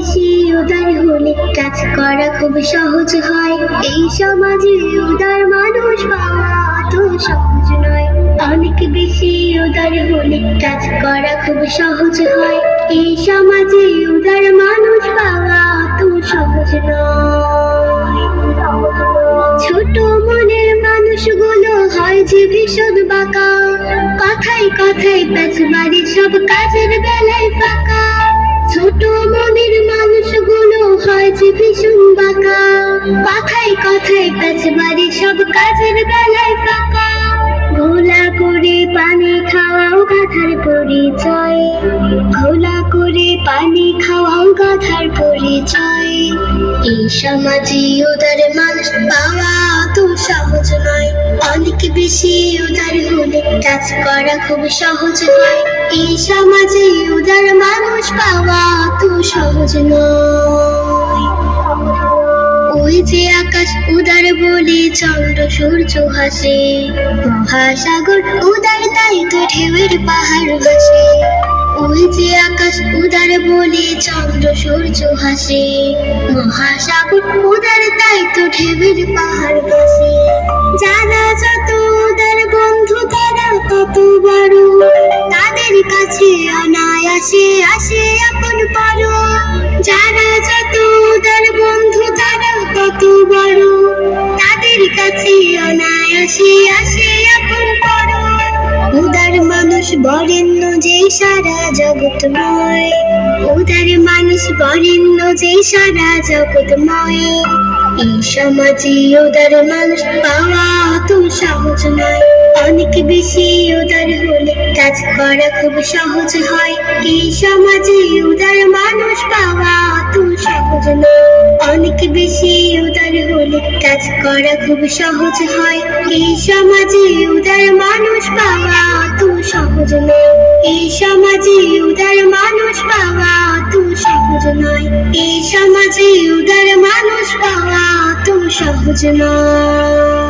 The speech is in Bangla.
বেশি উদার হলে কাজ করা খুব সহজ হয়। এই সমাজে উদার মানুষ পাওয়া অত সহজ নয়। অনেক বেশি উদার হলে কাজ করা খুব সহজ হয়। এই সমাজে উদার মানুষ পাওয়া অত সহজ নয়। ছোট মনের মানুষগুলো হয় যে ভীষণ বাঁকা, কথায় কথায় প্যাচ বাড়ি সব কাজের বেলায় ফাঁকা। ছোট মনের মানুষগুলো হয় যে ভীষণ বাঁকা, কথায় কথায় প্যাচ বাড়ি সব কাজের বেলায় ফাঁকা। ঘোলা করে পানি খাওয়াও গাধার পরিচয়, ঘোলা করে পানি খাওয়াও গাধার পরিচয়। এই সমাজে উদার মানুষ পাওয়া অত সহজ নয়। অনেক বেশি উদার হলে কাজ করা খুব সহজ হয়। এই সমাজে উদার মানুষ পাওয়া অত সহজ নয়। ওই যে আকাশ উদার বলে চন্দ্র সূর্য হাসে, মহাসাগর উদার তাই তো ঢেউয়ের পাহাড় ভাসে। ওই যে আকাশ উদার বলে চন্দ্র সূর্য হাসে, মহাসাগর উদার তাই তো ঢেউয়ের পাহাড় ভাসে। যারা যত উদার বন্ধু তারা তত বড়, তাদের কাছে অনায়াসে আসে আপন পর। যারা যত উদার বন্ধু তারা তত বড়, তাদের কাছে অনায়াসে আসে আপন পর। উদার মানুষ বরেণ্য যে সারা জগৎময়, উদার মানুষ বরেণ্য যে সারা জগৎময়। এই সমাজে উদার মানুষ পাওয়া অত সহজ নয়। অনেক বেশি উদার হলে কাজ করা খুব সহজ হয়। এই সমাজে উদার মানুষ পাওয়া অত সহজ নয়। অনেক বেশি উদার হলে কাজ করা খুব সহজ হয়। এই সমাজে উদার মানুষ পাওয়া অত সহজ নয়। এই সমাজে উদার মানুষ পাওয়া অত সহজ নয়। এই সমাজে উদার মানুষ পাওয়া অত সহজ নয়।